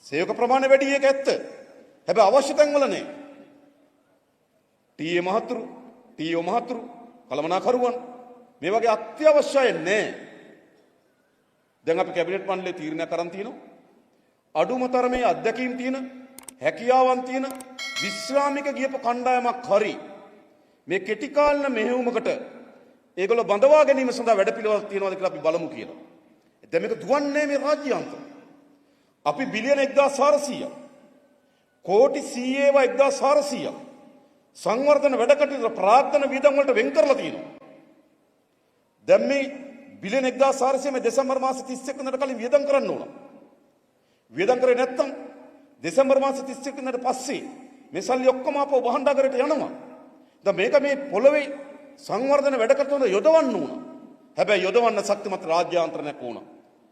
සේවක ප්‍රමාණය වැඩි එක ඇත්ත. හැබැයි අවශ්‍ය තැන්වල නෑ. ටීఏ මහතුරු, ටීఓ මහතුරු, කළමනාකරුවන් මේ වගේ අත්‍යවශ්‍යයි නෑ. දැන් අපි කැබිනට් මණ්ඩලයේ තීරණයක් අරන් තියෙනවා. අඩුම තරමේ අධ්‍යක්ීම් තියෙන, හැකියාවන් තියෙන විශ්‍රාමික ගියපු කණ්ඩායමක් හරි මේ කෙටි කාලන මෙහෙයුමකට ඒගොල්ලෝ බඳවා ගැනීම සඳහා වැඩපිළිවෙලක් තියෙනවද කියලා අපි බලමු කියලා. දැන් මේක දුවන්නේ මේ රාජ්‍යාන්තර. අපි බිලියන 1400ක් කෝටි 100 1400ක් සංවර්ධන වැඩ කටයුතු ප්‍රාර්ථන වියදම් වලට වෙන් කරලා තියෙනවා. දැන් මේ බිලියන 1400 මේ දෙසැම්බර් මාස 31 වෙනිදාට කලින් වියදම් කරන්න ඕන. වියදම් කරේ නැත්නම් දෙසැම්බර් මාස 31 වෙනිදාට පස්සේ මේ සල්ලි ඔක්කොම ආපහු වහණ්ඩාගරයට යනවා. දැන් මේක මේ පොළවේ සංවර්ධන වැඩ කටයුතු යොදවන්න ඕන. හැබැයි යොදවන්න ශක්තිමත් රාජ්‍යාන්තරණයක් ඕන.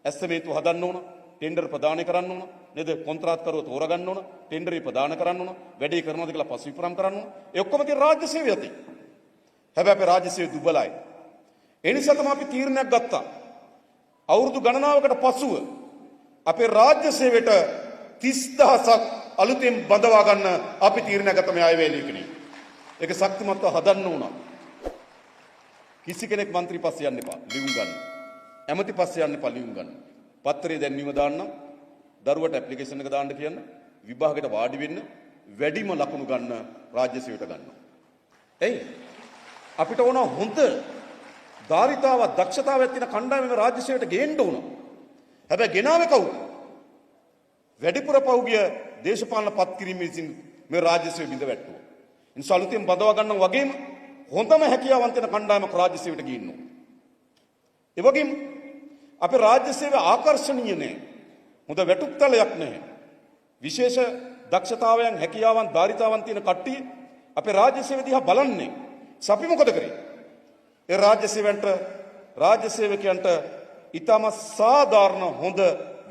ඇස්තමේතු හදන්න ඕන. ටෙන්ඩර් ප්‍රදානය කරන්න ඕන. නේද? කොන්ත්‍රාත්කරුවෝ තෝරගන්න ඕන. ටෙන්ඩරේ ප්‍රදාන කරන්න ඕන. වැඩේ කරනවද කියලා පසුවිපරම් කරන්න ඕන. ඒ ඔක්කොම තියෙන රාජ්‍ය සේවය යටි. හැබැයි අපේ රාජ්‍ය සේවය දුබලයි. ඒ නිසා තමයි අපි තීරණයක් ගත්තා. අවුරුදු ගණනාවකට පසුව අපේ රාජ්‍ය සේවයට 30000ක් අලුතෙන් බඳවා ගන්න අපි තීරණයක් ගත්තා මේ අයවැයේදී. ඒක ශක්තිමත්ව හදන්න ඕන. කිසි කෙනෙක් മന്ത്രി පස්සේ යන්න එපා. ලියුම් ගන්න. ඇමති පස්සේ යන්න එපා ලියුම් ගන්න. පත්‍රයේ දැන්වීම දාන්න. දරුවට ඇප්ලිකේෂන් එක දාන්න කියන්න. විභාගයට වාඩි වෙන්න. වැඩිම ලකුණු ගන්න රාජ්‍ය සේවයට ගන්න. එයි අපිට ඕන හොඳ ධාරිතාවක් දක්ෂතාවයක් තියෙන කණ්ඩායම මේ රාජ්‍ය සේවයට ගේන්න ඕන. හැබැයි ගෙනාවේ කවුද? වැඩිපුර පෞගිය දේශපාලන පත් කිරීම විසින් මේ රාජ්‍ය සේවය බිඳ වැටුවා. ඉන්සාව අලුතෙන් බඳවා ගන්නවා වගේම හොඳම හැකියාවන් තියෙන කණ්ඩායමක් රාජ්‍ය සේවයට ගේන්න ඕන. ඒ වගේම අපේ රාජ්‍ය සේවය ආකර්ෂණීය නෑ. හොඳ වැටුප්තලයක් නැහැ. විශේෂ දක්ෂතාවයන් හැකියාවන් ධාරිතාවන් තියෙන කට්ටිය අපේ රාජ්‍ය සේවය දිහා බලන්නේ. අපි මොකද කරේ? ඒ රාජ්‍ය සේවකයන්ට ඊටම සාධාරණ හොඳ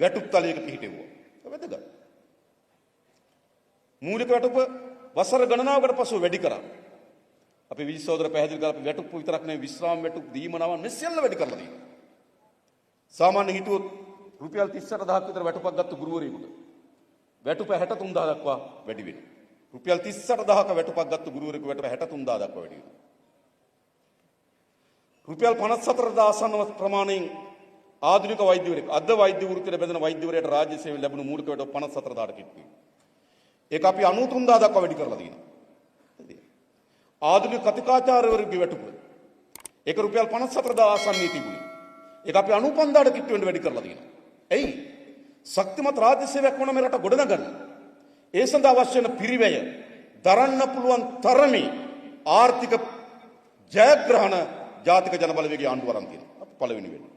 වැටුප්තලයක පිහිටෙවුවා. වැදගත්. මූලික වැටුප වසර ගණනාවකට පසු වැඩි කරා. අපි විජි සහෝදර පැහැදිලි කරා අපි වැටුප් විතරක් නෙවෙයි විශ්‍රාම වැටුප් දීමනාවන් මේ සියල්ල වැඩි කරලා තියෙනවා. සාමාන්‍ය හිතුවොත් රුපියල් 38000ක් විතර වැටුපක් ගත්ත ගුරුවරයෙකුට වැටුප 63000 දක්වා වැඩි වෙනවා. රුපියල් 38000ක වැටුපක් ගත්ත ගුරුවරයෙකු වැටුප 63000 දක්වා වැඩි වෙනවා. රුපියල් 54000 ආසන්න ප්‍රමාණයෙන් ආධුනික වෛද්‍යවරයෙක් අද වෛද්‍ය වෘත්තියට බැඳෙන වෛද්‍යවරයාට රාජ්‍ය සේවය ලැබුණු මූලික වැටුප 54000ට කිට්ටුයි. ඒක අපි 93000 දක්වා වැඩි කරලා තියෙනවා. ආධුනික කතිකාචාර්යවරුගේ වැටුප ඒක රුපියල් 54000 ආසන්නයේ තිබුණේ. ඒක අපි 95000ට කිට්ටු වෙන්න වැඩි කරලා තියෙනවා. එයි ශක්තිමත් රාජ්‍ය සේවයක් වුණ මේ රට ගොඩනගන්න. ඒ සඳහා අවශ්‍ය වෙන පිරිවැය දරන්න පුළුවන් තරමේ ආර්ථික ජයග්‍රහණ ජාතික ජනබලවේගයේ ආණ්ඩුව අරන් තියෙනවා. අපි පළවෙනි වෙන්නේ.